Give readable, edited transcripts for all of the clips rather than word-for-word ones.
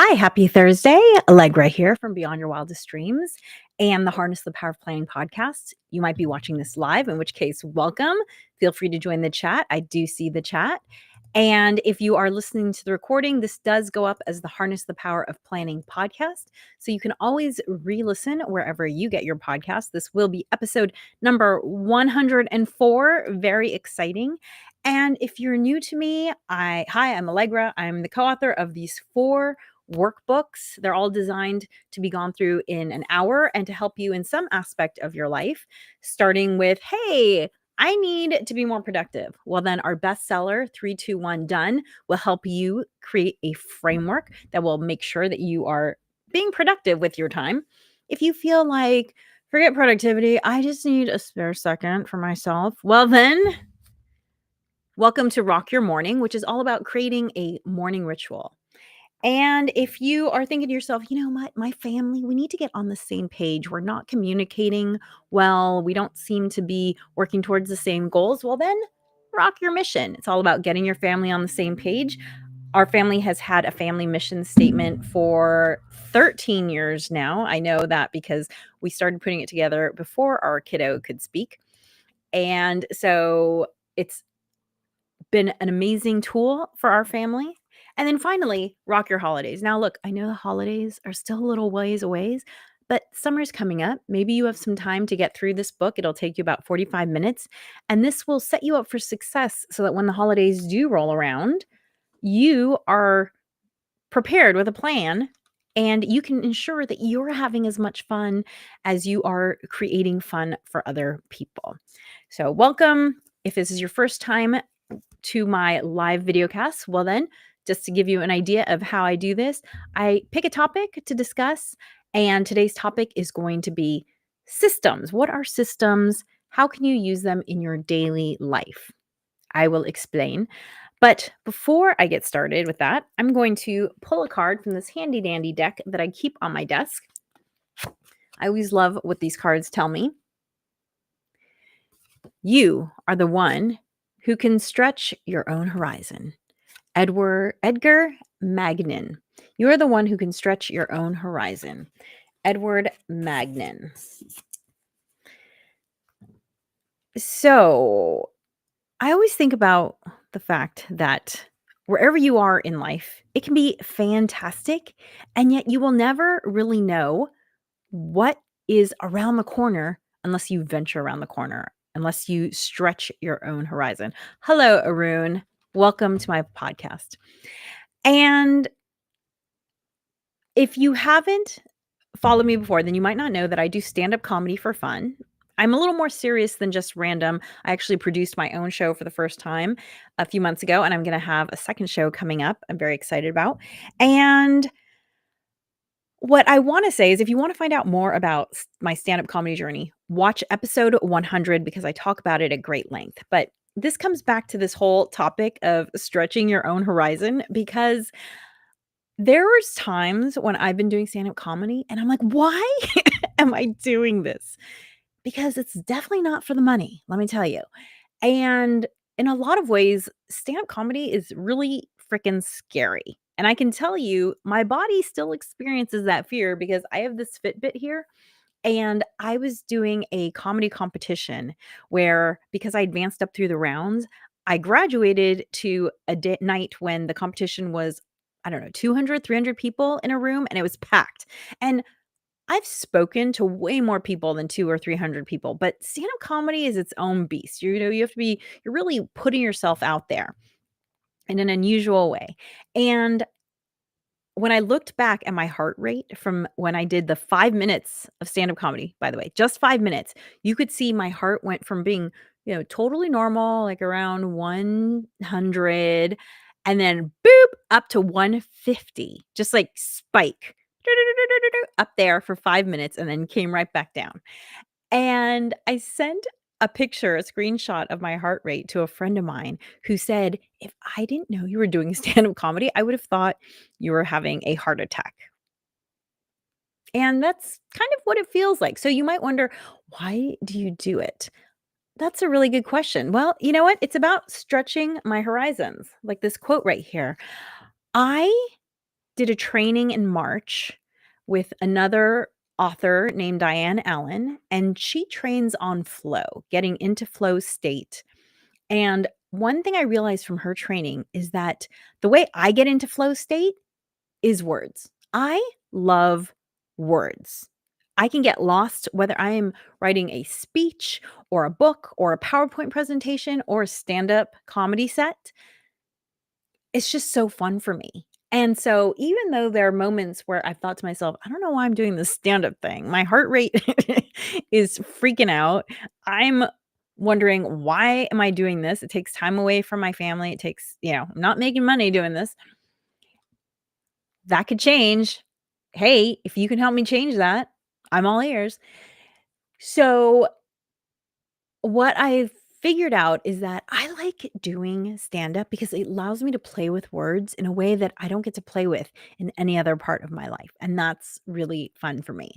Hi, happy Thursday. Allegra here from Beyond Your Wildest Dreams and the Harness the Power of Planning podcast. You might be watching this live, in which case, welcome. Feel free to join the chat. I do see the chat. And if you are listening to the recording, this does go up as the Harness the Power of Planning podcast. So you can always re listen wherever you get your podcast. This will be episode number 104. Very exciting. And if you're new to me, I'm Allegra. I'm the co author of these 4 workbooks. They're all designed to be gone through in an hour and to help you in some aspect of your life, starting with, hey, I need to be more productive. Well, then our bestseller, 3, 2, 1 Done, will help you create a framework that will make sure that you are being productive with your time. If you feel like, forget productivity, I just need a spare second for myself, well, then welcome to Rock Your Morning, which is all about creating a morning ritual. And if you are thinking to yourself, my family, we need to get on the same page. We're not communicating well. We don't seem to be working towards the same goals. Well, then rock your mission. It's all about getting your family on the same page. Our family has had a family mission statement for 13 years now. I know that because we started putting it together before our kiddo could speak. And so it's been an amazing tool for our family. And then finally, rock your holidays. Now, look, I know the holidays are still a little ways away, but summer's coming up. Maybe you have some time to get through this book. It'll take you about 45 minutes, and this will set you up for success so that when the holidays do roll around, you are prepared with a plan and you can ensure that you're having as much fun as you are creating fun for other people. So, welcome. If this is your first time to my live video cast, well then, just to give you an idea of how I do this, I pick a topic to discuss, and today's topic is going to be systems. What are systems? How can you use them in your daily life? I will explain. But before I get started with that, I'm going to pull a card from this handy dandy deck that I keep on my desk. I always love what these cards tell me. You are the one who can stretch your own horizon. Edgar Magnin. You are the one who can stretch your own horizon. Edward Magnin. So I always think about the fact that wherever you are in life, it can be fantastic, and yet you will never really know what is around the corner unless you venture around the corner, unless you stretch your own horizon. Hello, Arun. Welcome to my podcast. And if you haven't followed me before, then you might not know that I do stand-up comedy for fun. I'm a little more serious than just random. I actually produced my own show for the first time a few months ago, and I'm going to have a second show coming up I'm very excited about. And what I want to say is if you want to find out more about my stand-up comedy journey, watch episode 100 because I talk about it at great length. But this comes back to this whole topic of stretching your own horizon because there was times when I've been doing stand-up comedy and I'm like, "Why am I doing this?" Because it's definitely not for the money, let me tell you. And in a lot of ways, stand-up comedy is really freaking scary. And I can tell you, my body still experiences that fear because I have this Fitbit here, and I was doing a comedy competition where because I advanced up through the rounds, I graduated to a night when the competition was, I don't know, 200, 300 people in a room, and it was packed. And I've spoken to way more people than 2 or 300 people, but stand-up comedy is its own beast. You have to be you're really putting yourself out there in an unusual way. And when I looked back at my heart rate from when I did the 5 minutes of stand-up comedy, by the way, just 5 minutes, you could see my heart went from being, totally normal, like around 100, and then boop, up to 150, just like spike up there for 5 minutes and then came right back down. And I sent a picture, a screenshot of my heart rate to a friend of mine who said, "If I didn't know you were doing stand-up comedy, I would have thought you were having a heart attack." And that's kind of what it feels like. So you might wonder, why do you do it? That's a really good question. Well, you know what? It's about stretching my horizons. Like this quote right here. I did a training in March with another author named Diane Allen, and she trains on flow, getting into flow state. And one thing I realized from her training is that the way I get into flow state is words. I love words. I can get lost whether I am writing a speech or a book or a PowerPoint presentation or a stand up comedy set. It's just so fun for me. And so even though there are moments where I've thought to myself, I don't know why I'm doing this stand-up thing. My heart rate is freaking out. I'm wondering, why am I doing this? It takes time away from my family. It takes, I'm not making money doing this. That could change. Hey, if you can help me change that, I'm all ears. So what I've figured out is that I like doing stand up because it allows me to play with words in a way that I don't get to play with in any other part of my life. And that's really fun for me.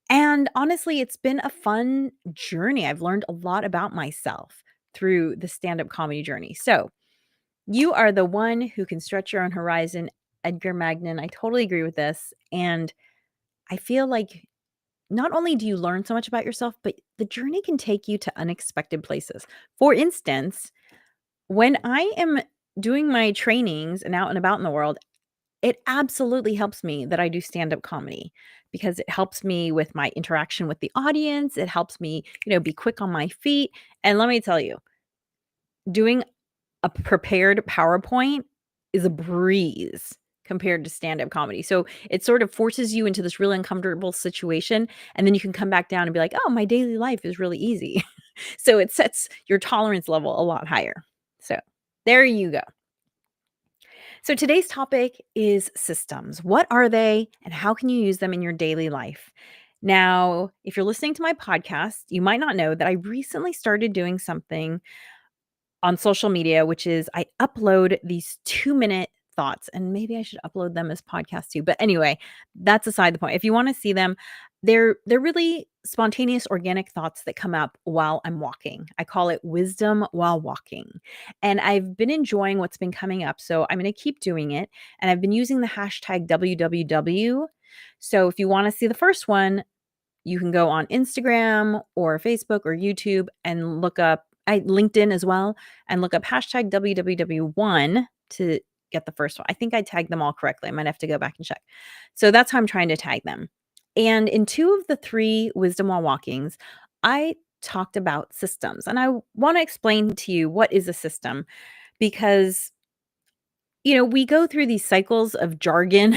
And honestly, it's been a fun journey. I've learned a lot about myself through the stand up comedy journey. So you are the one who can stretch your own horizon, Edgar Magnan. I totally agree with this. And I feel like not only do you learn so much about yourself, but the journey can take you to unexpected places. For instance, when I am doing my trainings and out and about in the world, it absolutely helps me that I do stand-up comedy because it helps me with my interaction with the audience. It helps me, be quick on my feet. And let me tell you, doing a prepared PowerPoint is a breeze compared to stand-up comedy. So it sort of forces you into this really uncomfortable situation, and then you can come back down and be like, "Oh, my daily life is really easy." So it sets your tolerance level a lot higher. So there you go. So today's topic is systems. What are they and how can you use them in your daily life? Now, if you're listening to my podcast, you might not know that I recently started doing something on social media, which is I upload these 2-minute thoughts, and maybe I should upload them as podcasts too. But anyway, that's aside the point. If you want to see them, they're really spontaneous, organic thoughts that come up while I'm walking. I call it wisdom while walking. And I've been enjoying what's been coming up. So I'm going to keep doing it. And I've been using the hashtag WWW. So if you want to see the first one, you can go on Instagram or Facebook or YouTube and look up LinkedIn as well, and look up hashtag WWW1 to get the first one. I think I tagged them all correctly. I might have to go back and check. So that's how I'm trying to tag them. And in 2 of the 3 Wisdom While Walkings, I talked about systems. And I want to explain to you what is a system because we go through these cycles of jargon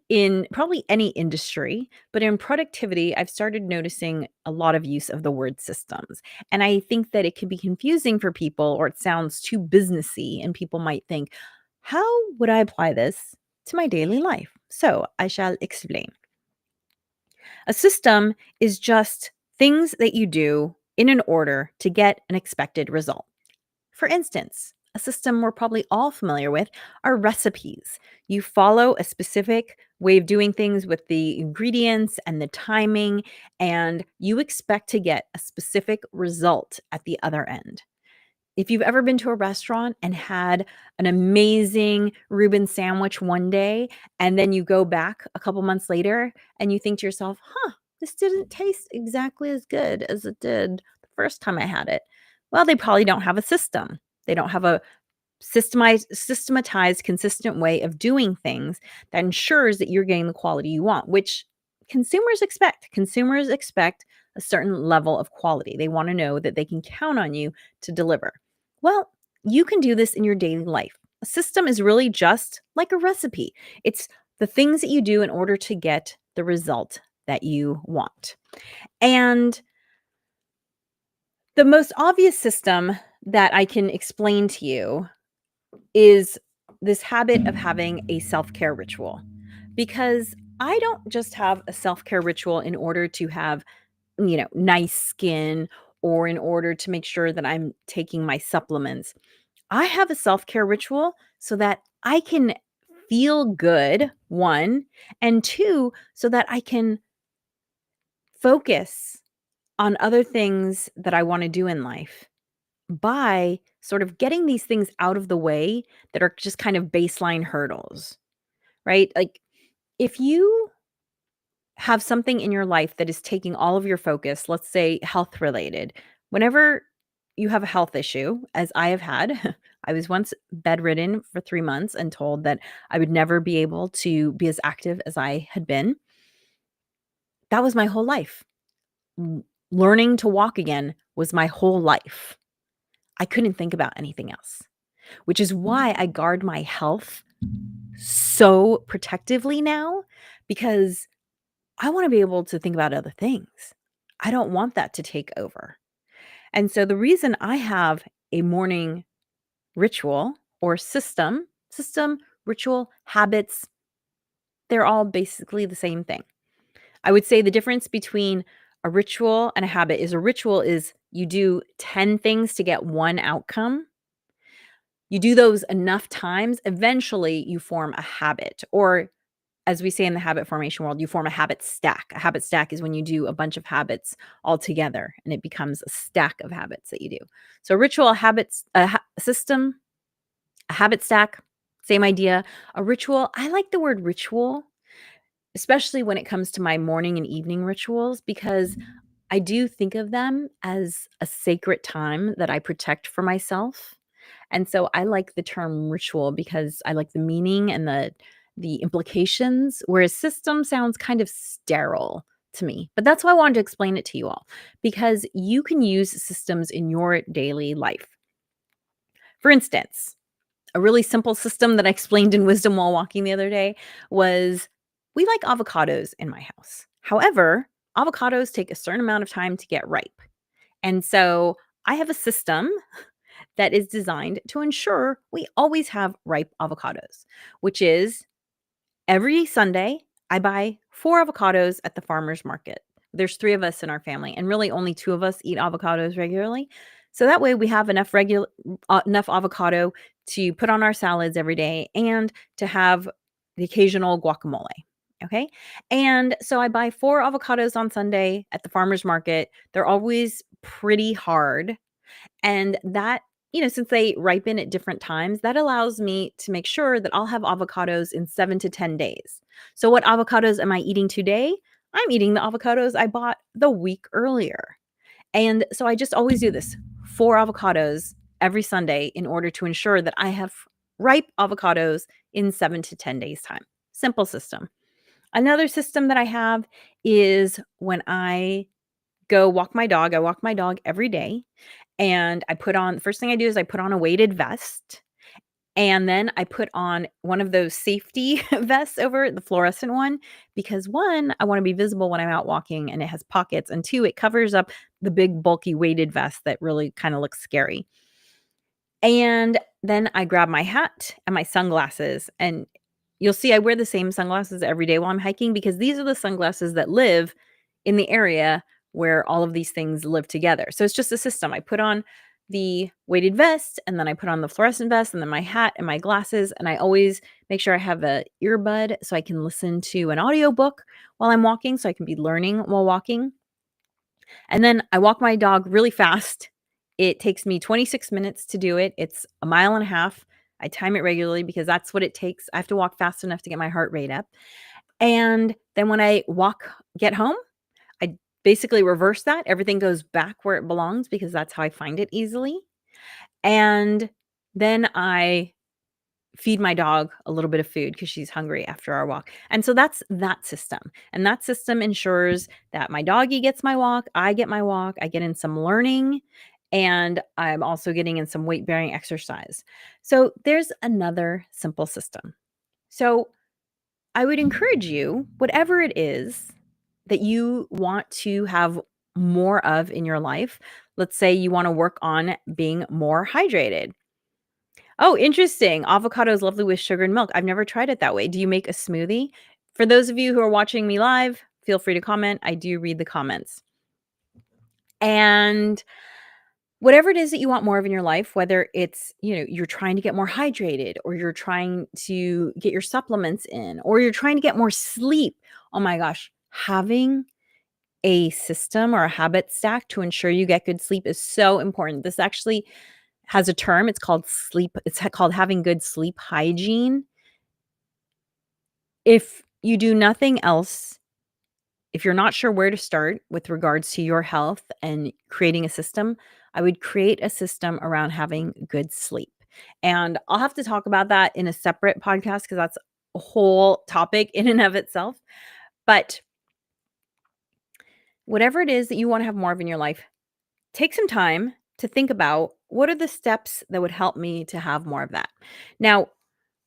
in probably any industry, but in productivity, I've started noticing a lot of use of the word systems. And I think that it can be confusing for people, or it sounds too businessy, and people might think, how would I apply this to my daily life? So I shall explain. A system is just things that you do in an order to get an expected result. For instance, a system we're probably all familiar with are recipes. You follow a specific way of doing things with the ingredients and the timing, and you expect to get a specific result at the other end. If you've ever been to a restaurant and had an amazing Reuben sandwich one day, and then you go back a couple months later and you think to yourself, this didn't taste exactly as good as it did the first time I had it. Well, they probably don't have a system. They don't have a systematized, consistent way of doing things that ensures that you're getting the quality you want, which consumers expect. Consumers expect a certain level of quality. They want to know that they can count on you to deliver. Well, you can do this in your daily life. A system is really just like a recipe. It's the things that you do in order to get the result that you want. And the most obvious system that I can explain to you is this habit of having a self-care ritual. Because I don't just have a self-care ritual in order to have, nice skin, or in order to make sure that I'm taking my supplements. I have a self-care ritual so that I can feel good, 1, and 2, so that I can focus on other things that I want to do in life by sort of getting these things out of the way that are just kind of baseline hurdles, right? Like, if you have something in your life that is taking all of your focus, let's say health related, whenever you have a health issue, as I have had, I was once bedridden for 3 months and told that I would never be able to be as active as I had been. That was my whole life. Learning to walk again was my whole life. I couldn't think about anything else, which is why I guard my health so protectively now, because I wanna be able to think about other things. I don't want that to take over. And so the reason I have a morning ritual or system, ritual, habits, they're all basically the same thing. I would say the difference between a ritual and a habit is a ritual is you do 10 things to get one outcome. You do those enough times, eventually you form a habit, or as we say in the habit formation world, you form a habit stack. A habit stack is when you do a bunch of habits all together and it becomes a stack of habits that you do. So ritual, habits, system, a habit stack, same idea. A ritual, I like the word ritual, especially when it comes to my morning and evening rituals, because I do think of them as a sacred time that I protect for myself. And so I like the term ritual because I like the meaning and the implications, whereas system sounds kind of sterile to me. But that's why I wanted to explain it to you all, because you can use systems in your daily life. For instance, a really simple system that I explained in Wisdom While Walking the other day was we like avocados in my house. However, avocados take a certain amount of time to get ripe. And so I have a system that is designed to ensure we always have ripe avocados, which is every Sunday, I buy 4 avocados at the farmer's market. There's 3 of us in our family, and really only 2 of us eat avocados regularly. So that way we have enough avocado to put on our salads every day and to have the occasional guacamole, okay? And so I buy 4 avocados on Sunday at the farmer's market. They're always pretty hard, and that, since they ripen at different times, that allows me to make sure that I'll have avocados in 7 to 10 days. So what avocados am I eating today? I'm eating the avocados I bought the week earlier. And so I just always do this, 4 avocados every Sunday in order to ensure that I have ripe avocados in 7 to 10 days time. Simple system. Another system that I have is when I go walk my dog. I walk my dog every day, and the first thing I do is I put on a weighted vest, and then I put on one of those safety vests over it, the fluorescent one, because 1, I wanna be visible when I'm out walking and it has pockets, and 2, it covers up the big bulky weighted vest that really kinda looks scary. And then I grab my hat and my sunglasses, and you'll see I wear the same sunglasses every day while I'm hiking because these are the sunglasses that live in the area where all of these things live together. So it's just a system. I put on the weighted vest, and then I put on the fluorescent vest, and then my hat and my glasses, and I always make sure I have a earbud so I can listen to an audiobook while I'm walking, so I can be learning while walking. And then I walk my dog really fast. It takes me 26 minutes to do it. It's a mile and a half. I time it regularly because that's what it takes. I have to walk fast enough to get my heart rate up. And then when I get home, I basically reverse that. Everything goes back where it belongs because that's how I find it easily. And then I feed my dog a little bit of food because she's hungry after our walk. And so that's that system. And that system ensures that my doggy gets my walk, I get my walk, I get in some learning, and I'm also getting in some weight bearing exercise. So there's another simple system. So I would encourage you, whatever it is that you want to have more of in your life, let's say you want to work on being more hydrated. Oh, interesting. Avocado is lovely with sugar and milk. I've never tried it that way. Do you make a smoothie? For those of you who are watching me live, feel free to comment. I do read the comments. And whatever it is that you want more of in your life, whether it's, you're trying to get more hydrated, or you're trying to get your supplements in, or you're trying to get more sleep. Oh my gosh, having a system or a habit stack to ensure you get good sleep is so important. This actually has a term. It's called having good sleep hygiene. If you do nothing else, if you're not sure where to start with regards to your health and creating a system, I would create a system around having good sleep. And I'll have to talk about that in a separate podcast because that's a whole topic in and of itself. But whatever it is that you want to have more of in your life, take some time to think about what are the steps that would help me to have more of that. Now,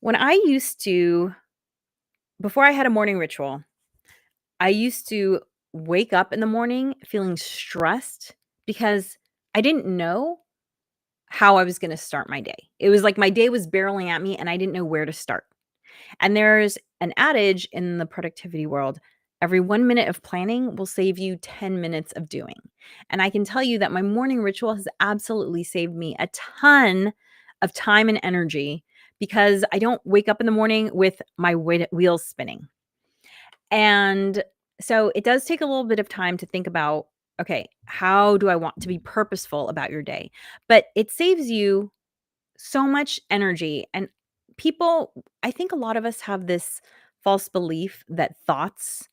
when I used to, before I had a morning ritual, I used to wake up in the morning feeling stressed because I didn't know how I was going to start my day. It was like my day was barreling at me and I didn't know where to start. And there's an adage in the productivity world, every 1 minute of planning will save you 10 minutes of doing. And I can tell you that my morning ritual has absolutely saved me a ton of time and energy because I don't wake up in the morning with my wheels spinning. And so it does take a little bit of time to think about, okay, how do I want to be purposeful about your day? But it saves you so much energy. And people, I think a lot of us have this false belief that thoughts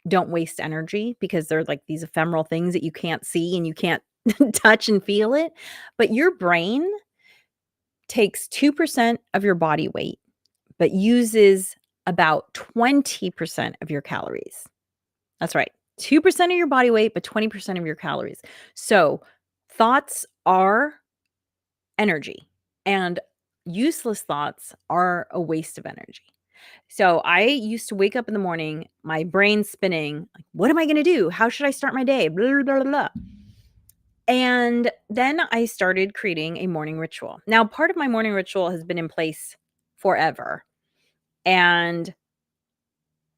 don't waste energy because they're like these ephemeral things that you can't see and you can't touch and feel it. But your brain takes 2% of your body weight, but uses about 20% of your calories. That's right. 2% of your body weight, but 20% of your calories. So thoughts are energy, and useless thoughts are a waste of energy. So I used to wake up in the morning, my brain spinning, like, what am I going to do? How should I start my day? Blah, blah, blah, blah. And then I started creating a morning ritual. Now, part of my morning ritual has been in place forever, and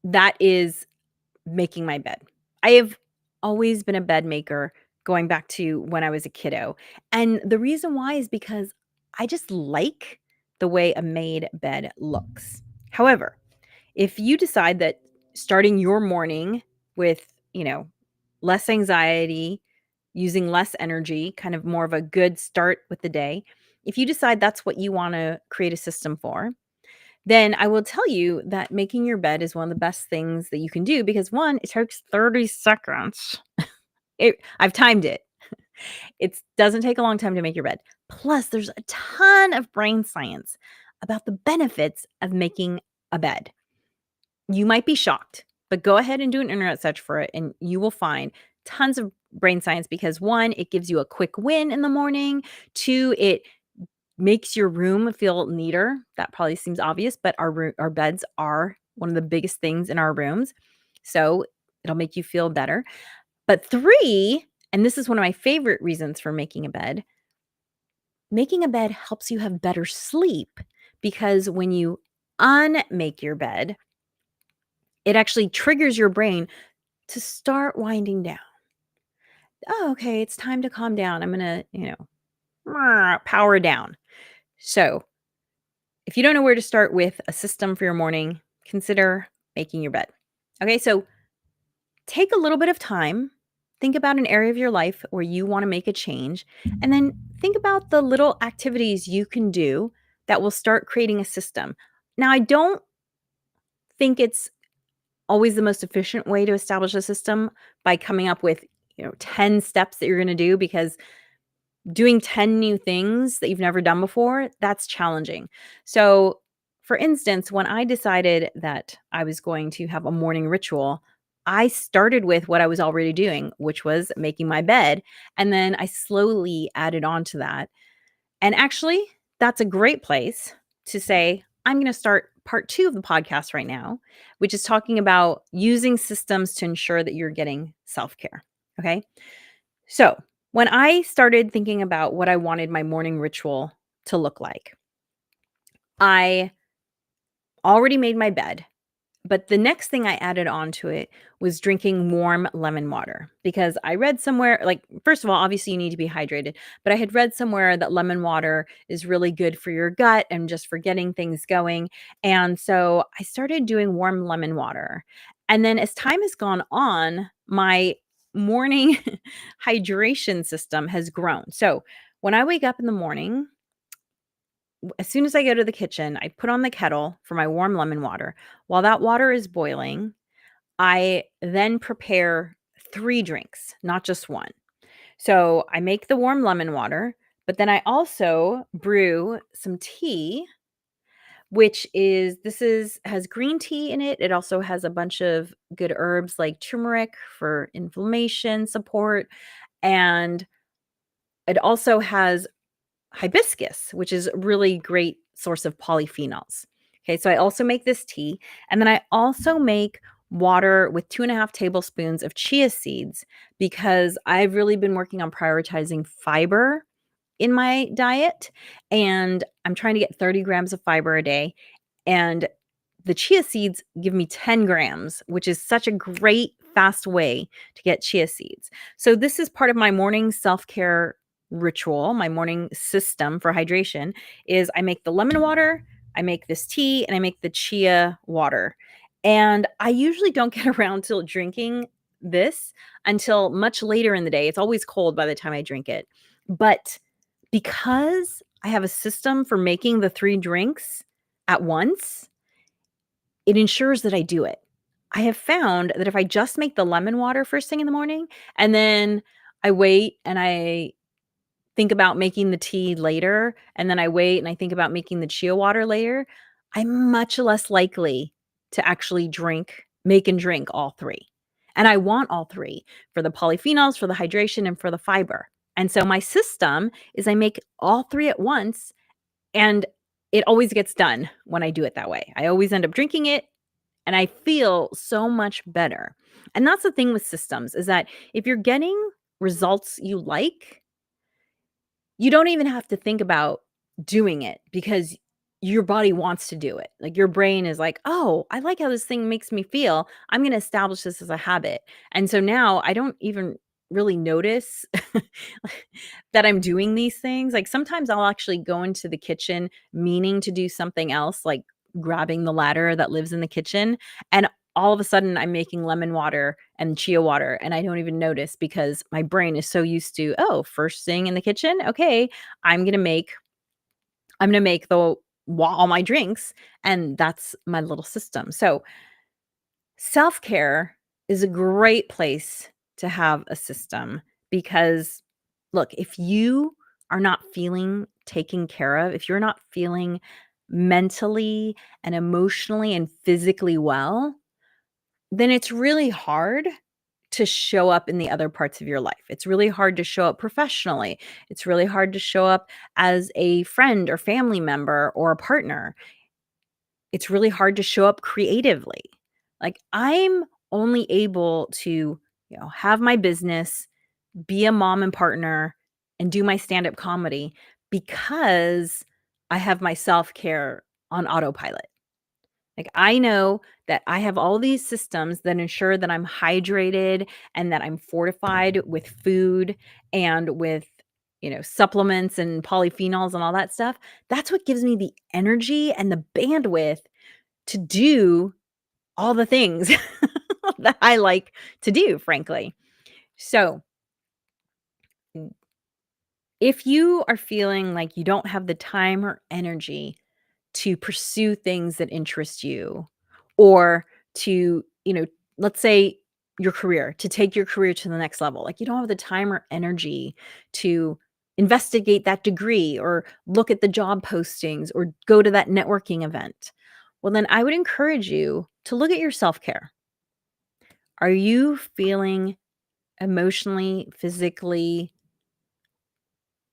that is making my bed. I have always been a bed maker going back to when I was a kiddo. And the reason why is because I just like the way a made bed looks. However, if you decide that starting your morning with, less anxiety, using less energy, kind of more of a good start with the day, if you decide that's what you want to create a system for, then I will tell you that making your bed is one of the best things that you can do because one, it takes 30 seconds. I've timed it. It doesn't take a long time to make your bed. Plus, there's a ton of brain science about the benefits of making a bed. You might be shocked, but go ahead and do an internet search for it and you will find tons of brain science because one, it gives you a quick win in the morning. Two, it makes your room feel neater. That probably seems obvious, but our beds are one of the biggest things in our rooms. So it'll make you feel better. But three, and this is one of my favorite reasons for making a bed helps you have better sleep because when you unmake your bed, it actually triggers your brain to start winding down. Oh, okay, it's time to calm down. I'm going to, power down. So if you don't know where to start with a system for your morning, consider making your bed. Okay, so take a little bit of time, think about an area of your life where you want to make a change, and then think about the little activities you can do that will start creating a system. Now, I don't think it's always the most efficient way to establish a system by coming up with 10 steps that you're going to do because doing 10 new things that you've never done before, that's challenging. So, for instance, when I decided that I was going to have a morning ritual, I started with what I was already doing, which was making my bed. And then I slowly added on to that. And actually, that's a great place to say, I'm going to start part 2 of the podcast right now, which is talking about using systems to ensure that you're getting self care. Okay. So, when I started thinking about what I wanted my morning ritual to look like, I already made my bed. But the next thing I added on to it was drinking warm lemon water because I read somewhere, like, first of all, obviously you need to be hydrated, but I had read somewhere that lemon water is really good for your gut and just for getting things going. And so I started doing warm lemon water. And then as time has gone on, my morning hydration system has grown. So when I wake up in the morning, as soon as I go to the kitchen, I put on the kettle for my warm lemon water. While that water is boiling, I then prepare 3 drinks, not just 1. So, I make the warm lemon water, but then I also brew some tea, which is this is has green tea in it. It also has a bunch of good herbs like turmeric for inflammation support, and it also has hibiscus, which is a really great source of polyphenols. Okay, so I also make this tea, and then I also make water with 2.5 tablespoons of chia seeds because I've really been working on prioritizing fiber in my diet, and I'm trying to get 30 grams of fiber a day. And the chia seeds give me 10 grams, which is such a great fast way to get chia seeds. So this is part of my morning self-care ritual, my morning system for hydration is I make the lemon water, I make this tea, and I make the chia water. And I usually don't get around to drinking this until much later in the day. It's always cold by the time I drink it. But because I have a system for making the 3 drinks at once, it ensures that I do it. I have found that if I just make the lemon water first thing in the morning, and then I wait and I think about making the tea later, and then I wait and I think about making the chia water later, I'm much less likely to actually make and drink all 3. And I want all 3 for the polyphenols, for the hydration, and for the fiber. And so my system is I make all 3 at once, and it always gets done when I do it that way. I always end up drinking it, and I feel so much better. And that's the thing with systems is that if you're getting results you like, you don't even have to think about doing it because your body wants to do it. Like your brain is like, "Oh, I like how this thing makes me feel. I'm gonna establish this as a habit." And so now I don't even really notice that I'm doing these things. Like sometimes I'll actually go into the kitchen meaning to do something else, like grabbing the ladder that lives in the kitchen, and all of a sudden I'm making lemon water and chia water and I don't even notice because my brain is so used to, "Oh, first thing in the kitchen. Okay, I'm going to make I'm going to make all my drinks." And that's my little system. So, self-care is a great place to have a system because look, if you are not feeling taken care of, if you're not feeling mentally and emotionally and physically well, then it's really hard to show up in the other parts of your life. It's really hard to show up professionally. It's really hard to show up as a friend or family member or a partner. It's really hard to show up creatively. Like I'm only able to, have my business, be a mom and partner, and do my stand-up comedy because I have my self-care on autopilot. Like, I know that I have all these systems that ensure that I'm hydrated and that I'm fortified with food and with, supplements and polyphenols and all that stuff. That's what gives me the energy and the bandwidth to do all the things that I like to do, frankly. So, if you are feeling like you don't have the time or energy to pursue things that interest you or to, let's say your career, to take your career to the next level. Like you don't have the time or energy to investigate that degree or look at the job postings or go to that networking event. Well, then I would encourage you to look at your self care. Are you feeling emotionally, physically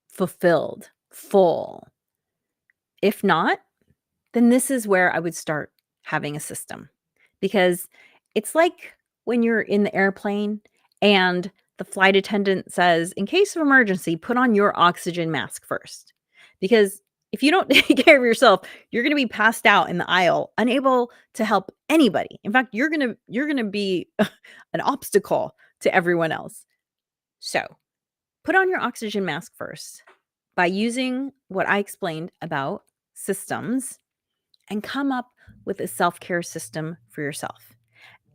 fulfilled, full? If not, then this is where I would start having a system because it's like when you're in the airplane and the flight attendant says, in case of emergency, put on your oxygen mask first. Because if you don't take care of yourself, you're going to be passed out in the aisle, unable to help anybody. In fact, you're going to be an obstacle to everyone else. So, put on your oxygen mask first by using what I explained about systems and come up with a self care system for yourself.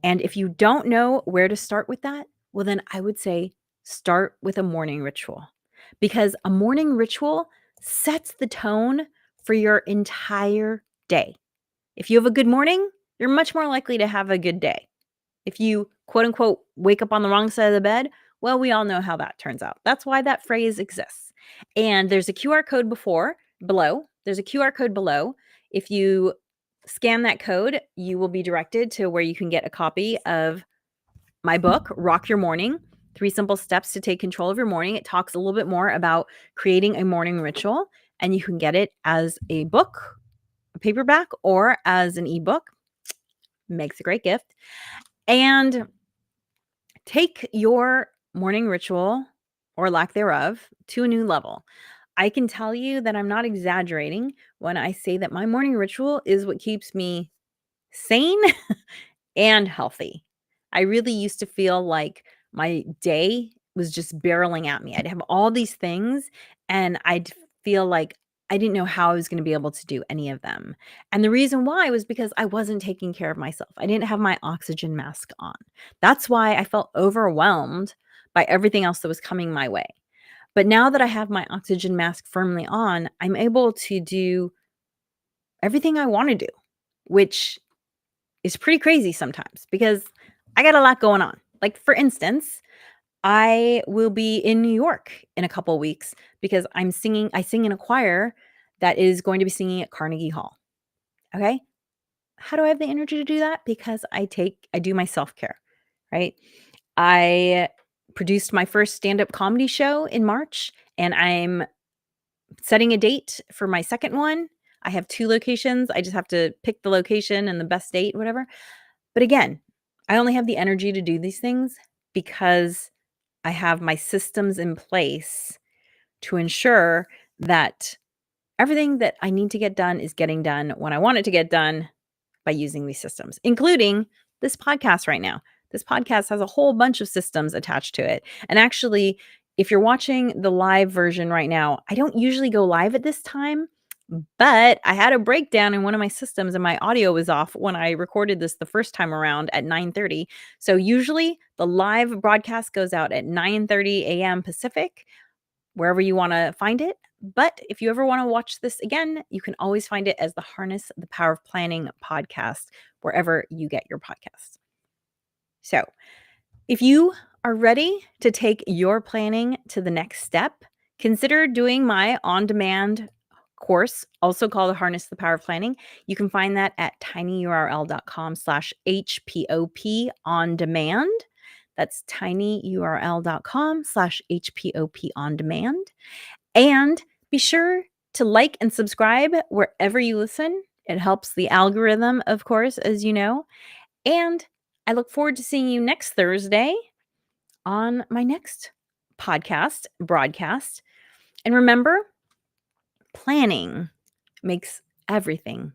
And if you don't know where to start with that, well, then I would say start with a morning ritual because a morning ritual sets the tone for your entire day. If you have a good morning, you're much more likely to have a good day. If you, quote unquote, wake up on the wrong side of the bed, well, we all know how that turns out. That's why that phrase exists. And there's a QR code below. There's a QR code below. If you scan that code, you will be directed to where you can get a copy of my book, Rock Your Morning: 3 Simple Steps to Take Control of Your Morning. It talks a little bit more about creating a morning ritual, and you can get it as a book, a paperback, or as an ebook. Makes a great gift. And take your morning ritual, or lack thereof, to a new level. I can tell you that I'm not exaggerating when I say that my morning ritual is what keeps me sane and healthy. I really used to feel like my day was just barreling at me. I'd have all these things and I'd feel like I didn't know how I was going to be able to do any of them. And the reason why was because I wasn't taking care of myself. I didn't have my oxygen mask on. That's why I felt overwhelmed by everything else that was coming my way. But now that I have my oxygen mask firmly on, I'm able to do everything I want to do, which is pretty crazy sometimes because I got a lot going on. Like, for instance, I will be in New York in a couple of weeks because I sing in a choir that is going to be singing at Carnegie Hall. Okay? How do I have the energy to do that? Because I do my self-care, right? I produced my first stand-up comedy show in March, and I'm setting a date for my second one. I have 2 locations. I just have to pick the location and the best date, whatever. But again, I only have the energy to do these things because I have my systems in place to ensure that everything that I need to get done is getting done when I want it to get done by using these systems, including this podcast right now. This podcast has a whole bunch of systems attached to it. And actually, if you're watching the live version right now, I don't usually go live at this time, but I had a breakdown in one of my systems and my audio was off when I recorded this the first time around at 9:30. So usually the live broadcast goes out at 9:30 a.m. Pacific, wherever you want to find it. But if you ever want to watch this again, you can always find it as the Harness the Power of Planning podcast, wherever you get your podcasts. So if you are ready to take your planning to the next step, consider doing my on-demand course, also called Harness the Power of Planning. You can find that at tinyurl.com/HPOP on demand. That's tinyurl.com/HPOP on demand. And be sure to like and subscribe wherever you listen. It helps the algorithm, of course, as you know. And I look forward to seeing you next Thursday on my next broadcast. And remember, planning makes everything